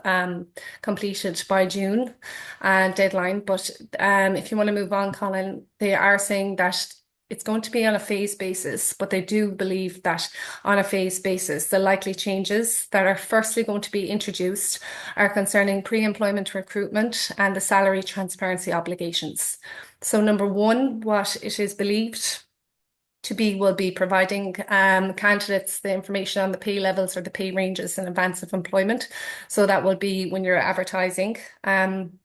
completed by June deadline. But if you want to move on, Colin, they are saying that it's going to be on a phase basis, but they do believe that on a phase basis, the likely changes that are firstly going to be introduced are concerning pre-employment recruitment and the salary transparency obligations. So number one, what it is believed to be will be providing candidates the information on the pay levels or the pay ranges in advance of employment. So that will be when you're advertising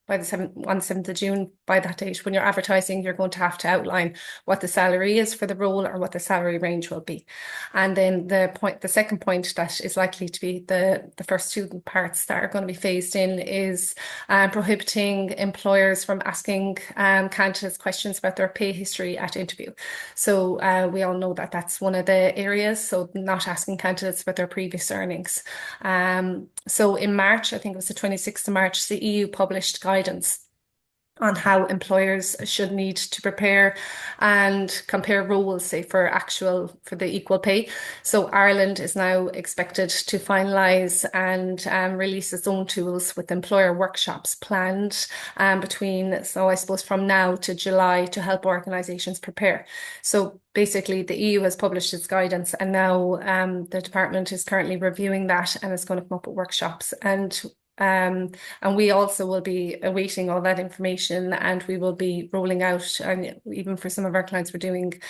by the 7th of June, by that date, when you're advertising, you're going to have to outline what the salary is for the role or what the salary range will be. And then the second point that is likely to be the first two parts that are going to be phased in is prohibiting employers from asking candidates questions about their pay history at interview. So we all know that that's one of the areas, so not asking candidates about their previous earnings. So in March, I think it was the 26th of March, the EU published guidance on how employers should need to prepare and compare roles, say for the equal pay. So Ireland is now expected to finalise and release its own tools with employer workshops planned so I suppose from now to July to help organisations prepare. So basically the EU has published its guidance and now the department is currently reviewing that and is going to come up with workshops and we also will be awaiting all that information and we will be rolling out, and even for some of our clients, we're doing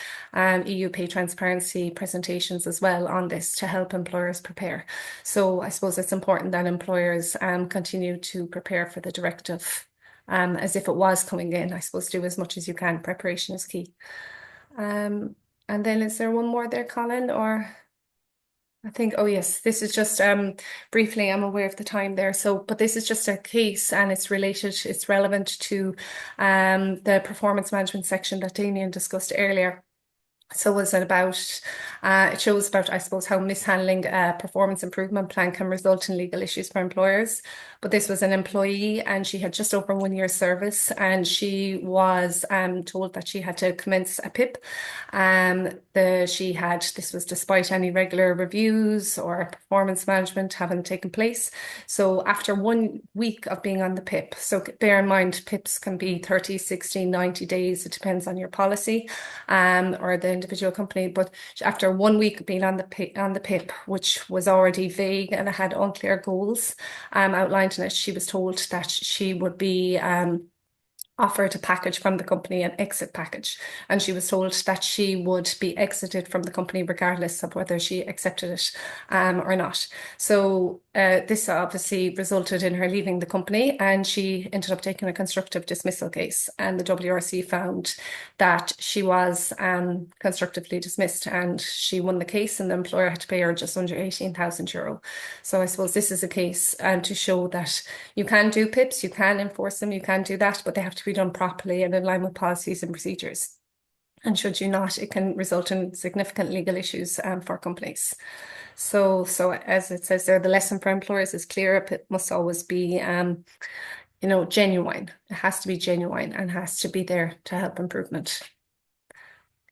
EU pay transparency presentations as well on this to help employers prepare. So I suppose it's important that employers continue to prepare for the directive as if it was coming in. I suppose do as much as you can. Preparation is key. And then is there one more there, Colin, or... I think, oh yes, this is just briefly, I'm aware of the time there. But this is just a case and it's relevant to the performance management section that Damien discussed earlier. So was it about, it shows about, I suppose, how mishandling a performance improvement plan can result in legal issues for employers. But this was an employee and she had just over 1 year's service and she was told that she had to commence a PIP. This was despite any regular reviews or performance management having taken place. So after 1 week of being on the PIP, so bear in mind, PIPs can be 30, 60, 90 days. It depends on your policy or the individual company, but after 1 week being on the PIP, which was already vague and it had unclear goals outlined in it, she was told that she would be offered a package from the company, an exit package, and she was told that she would be exited from the company regardless of whether she accepted it or not. So this obviously resulted in her leaving the company and she ended up taking a constructive dismissal case, and the WRC found that she was constructively dismissed and she won the case and the employer had to pay her just under €18,000. So I suppose this is a case to show that you can do PIPs, you can enforce them, you can do that, but they have to be done properly and in line with policies and procedures. And should you not, it can result in significant legal issues for companies. So as it says there, the lesson for employers is clear. It must always be, genuine. It has to be genuine and has to be there to help improvement.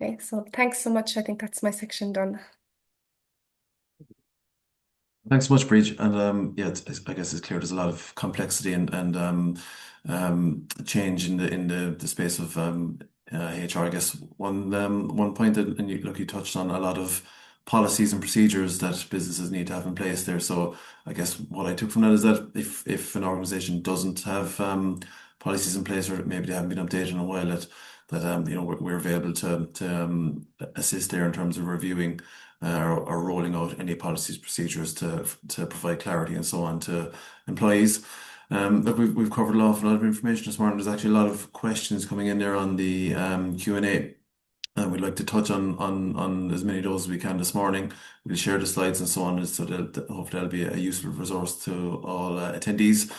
Okay, so thanks so much. I think that's my section done. Thanks so much, Breach. And I guess it's clear there's a lot of complexity and change in the space of HR. I guess one point that you touched on a lot of policies and procedures that businesses need to have in place there. So I guess what I took from that is that if an organization doesn't have policies in place or maybe they haven't been updated in a while, that we're available to assist there in terms of reviewing or rolling out any policies, procedures to provide clarity and so on to employees. Look, we've covered a lot of information this morning. There's actually a lot of questions coming in there on the Q&A. and we'd like to touch on as many of those as we can this morning. We'll share the slides and so on, so that hopefully that'll be a useful resource to all attendees.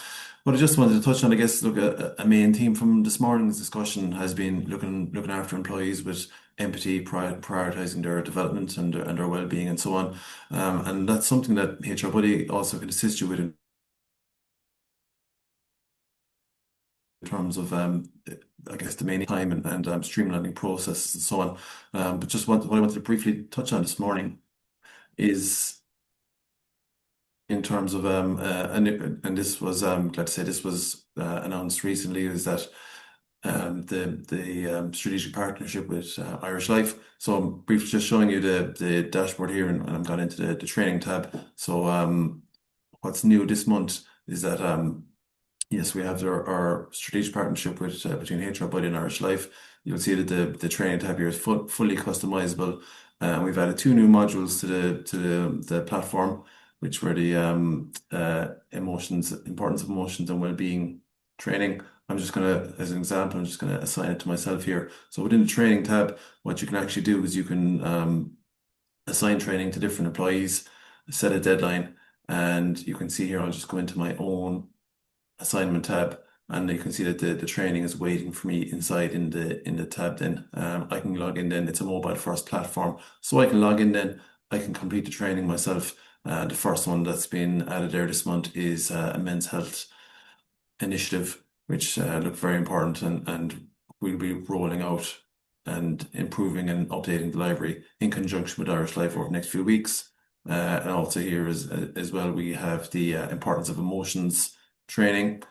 But I just wanted to touch on, I guess, look, a main theme from this morning's discussion has been looking after employees with empathy, prioritizing their development and their well-being and so on. And that's something that HR Buddy also can assist you with in terms of I guess the main time and streamlining processes and so on. But just what I wanted to briefly touch on this morning is in terms of and this was glad to say this was announced recently, is that the strategic partnership with Irish Life. So I'm briefly just showing you the dashboard here, and I've got into the training tab. So what's new this month is that yes, we have our strategic partnership with between HR Buddy and Irish Life. You'll see that the training tab here is fully customizable. We've added two new modules to the platform, which were the importance of emotions and well-being training. I'm just gonna, as an example, I'm just gonna assign it to myself here. So within the training tab, what you can actually do is you can assign training to different employees, set a deadline, and you can see here, I'll just go into my own assignment tab, and you can see that the training is waiting for me inside in the tab. Then I can log in. Then it's a mobile first platform, so I can log in. Then I can complete the training myself. The first one that's been added there this month is a men's health initiative, which looked very important, and we'll be rolling out and improving and updating the library in conjunction with Irish Life over the next few weeks. And also here as well, we have the importance of emotions training,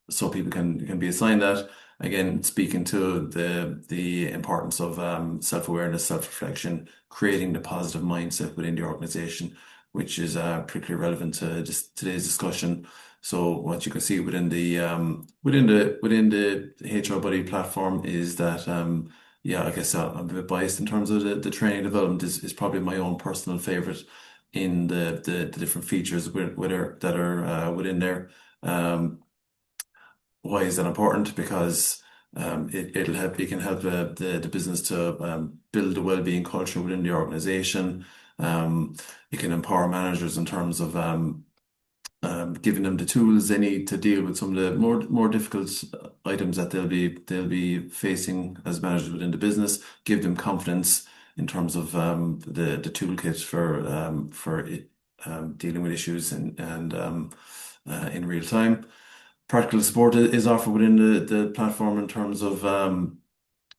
so people can be assigned that. Again, speaking to the importance of self-awareness, self-reflection, creating the positive mindset within the organization, which is particularly relevant to today's discussion. So what you can see within the HR Buddy platform is that yeah, I guess I'm a bit biased in terms of the training development is probably my own personal favorite in the different features that are within there. Why is that important? Because it can help the business to build a well-being culture within the organization. It can empower managers in terms of giving them the tools they need to deal with some of the more difficult items that they'll be facing as managers within the business. Give them confidence in terms of the toolkit for dealing with issues and in real time. Practical support is offered within the platform in terms of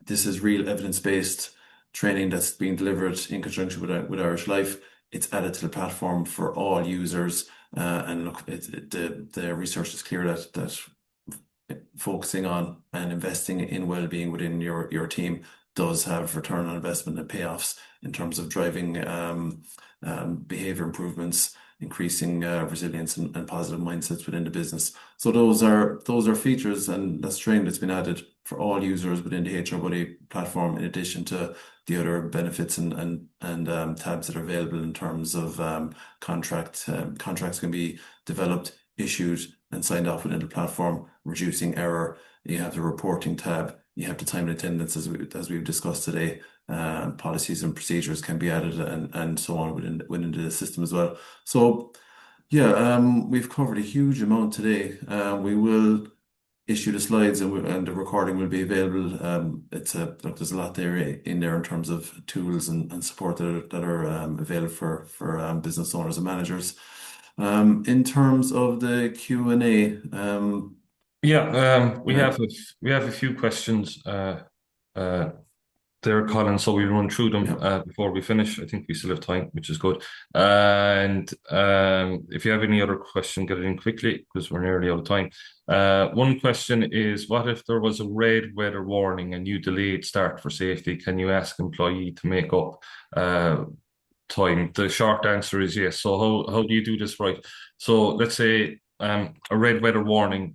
this is real evidence-based training that's being delivered in conjunction with Irish Life. It's added to the platform for all users, and look, the research is clear that focusing on and investing in well-being within your team does have return on investment and payoffs in terms of driving behavior improvements, increasing resilience and positive mindsets within the business. So those are features, and that's training that's been added for all users within the HR Buddy platform, in addition to the other benefits and tabs that are available in terms of contracts can be developed, issued, and signed off within the platform, reducing error. You have the reporting tab. You have the time and attendance as we've discussed today. Policies and procedures can be added and so on within the system as well. So yeah, we've covered a huge amount today. We will issue the slides, and the recording will be available. Look, there's a lot there in terms of tools and support that are available for business owners and managers. In terms of the Q&A, Yeah, we have a few questions there, Colin, so we'll run through them before we finish. I think we still have time, which is good. And if you have any other question, get it in quickly because we're nearly out of time. One question is, what if there was a red weather warning and you delayed start for safety? Can you ask employee to make up time? The short answer is yes. So how do you do this right? So let's say a red weather warning.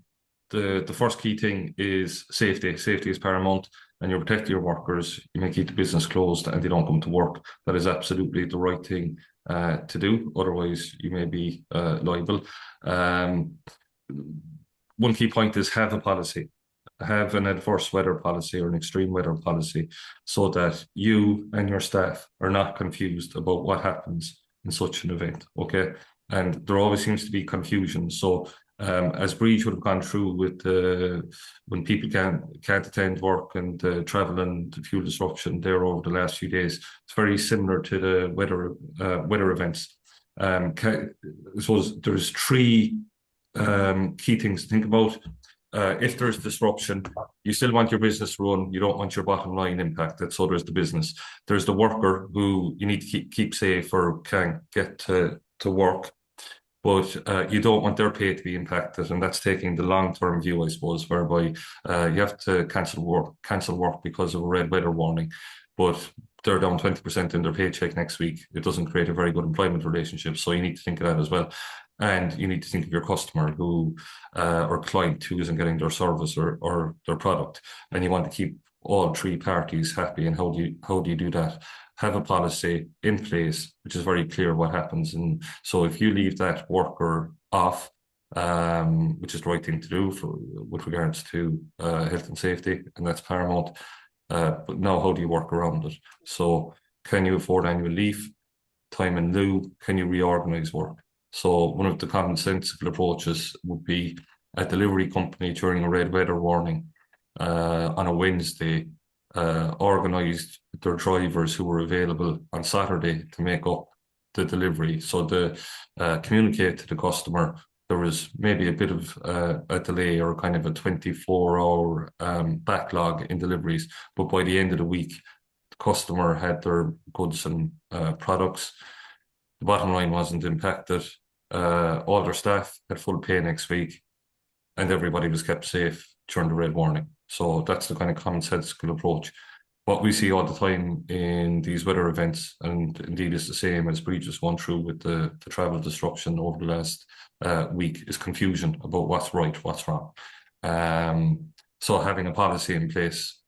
The first key thing is safety. Safety is paramount, and you protect your workers. You may keep the business closed and they don't come to work. That is absolutely the right thing to do. Otherwise, you may be liable. One key point is have a policy. have an adverse weather policy or an extreme weather policy so that you and your staff are not confused about what happens in such an event. Okay. And there always seems to be confusion. So as Breach would have gone through with when people can't attend work and travel and the fuel disruption there over the last few days, it's very similar to the weather events. I suppose there's three key things to think about. If there's disruption, you still want your business to run. You don't want your bottom line impacted. So there's the business. There's the worker who you need to keep safe or can get to work, but you don't want their pay to be impacted, and that's taking the long-term view, I suppose, whereby you have to cancel work because of a red weather warning, but they're down 20% in their paycheck next week. It doesn't create a very good employment relationship, so you need to think of that as well. And you need to think of your customer who or client who isn't getting their service or their product, and you want to keep all three parties happy. And how do you do that? Have a policy in place which is very clear what happens. And so if you leave that worker off, which is the right thing to do with regards to health and safety, and that's paramount. But now, how do you work around it? So can you afford annual leave, time in lieu? Can you reorganize work? So one of the commonsensical approaches would be a delivery company during a red weather warning on a Wednesday organised their drivers who were available on Saturday to make up the delivery. So the communicate to the customer there was maybe a bit of a delay or kind of a 24-hour backlog in deliveries, but by the end of the week, the customer had their goods and products. The bottom line wasn't impacted. All their staff had full pay next week, and everybody was kept safe during the red warning. So that's the kind of commonsensical approach. What we see all the time in these weather events, and indeed it's the same as Breach has gone through with the travel disruption over the last week, is confusion about what's right, what's wrong. So having a policy in place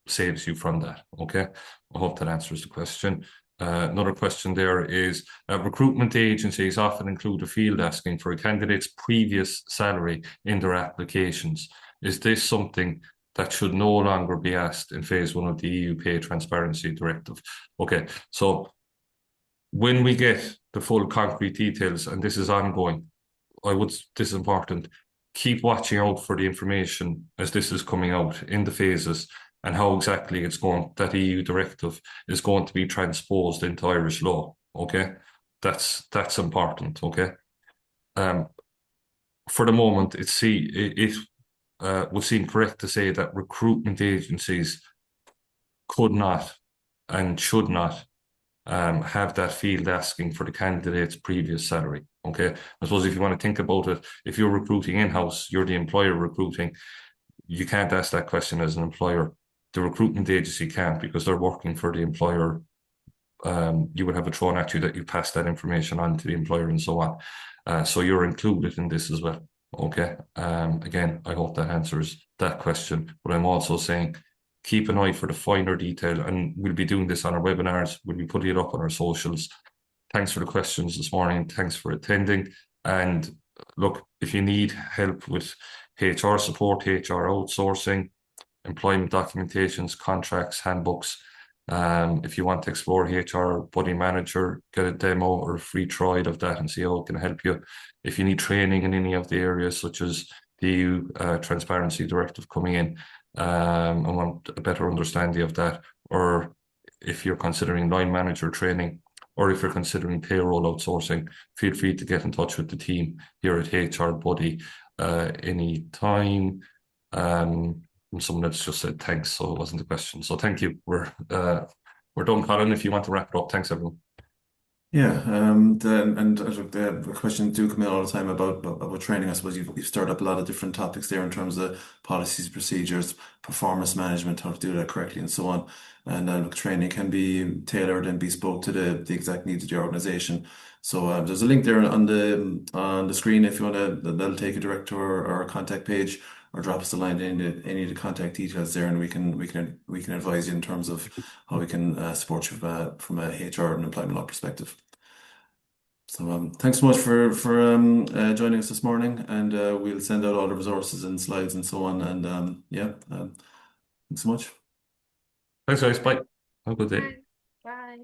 saves you from that. Okay, I hope that answers the question. Another question there is, recruitment agencies often include a field asking for a candidate's previous salary in their applications. Is this something that should no longer be asked in phase 1 of the EU Pay Transparency Directive? Okay, so when we get the full concrete details, and this is ongoing, this is important, keep watching out for the information as this is coming out in the phases and how exactly that EU directive is going to be transposed into Irish law. Okay, that's important. Okay, for the moment, it would seem correct to say that recruitment agencies could not and should not have that field asking for the candidate's previous salary. Okay, I suppose if you want to think about it, if you're recruiting in-house, you're the employer recruiting, you can't ask that question as an employer. The recruitment agency can't, because they're working for the employer. You would have it thrown at you that you pass that information on to the employer and so on. So you're included in this as well. Okay. Again, I hope that answers that question. But I'm also saying keep an eye for the finer detail, and we'll be doing this on our webinars. We'll be putting it up on our socials. Thanks for the questions this morning. Thanks for attending. And look, if you need help with HR support, HR outsourcing, employment documentations, contracts, handbooks, if you want to explore HR Buddy Manager, get a demo or a free trial of that and see how it can help you. If you need training in any of the areas such as the EU Transparency Directive coming in, and want a better understanding of that, or if you're considering line manager training, or if you're considering payroll outsourcing, feel free to get in touch with the team here at HR Buddy any time. Someone else just said thanks, so it wasn't a question. So thank you. We're done, Colin. If you want to wrap it up, thanks everyone. Yeah, and the questions do come in all the time about training. I suppose you've stirred up a lot of different topics there in terms of policies, procedures, performance management, how to do that correctly, and so on. And training can be tailored and bespoke to the exact needs of the organization. So there's a link there on the screen if you want to. That'll take you direct to our contact page, or drop us a line in any of the contact details there, and we can advise you in terms of how we can support you from a HR and employment law perspective. So thanks so much for joining us this morning, and we'll send out all the resources and slides and so on. And yeah, thanks so much. Thanks, guys. Bye. Have a good day. Bye. Bye.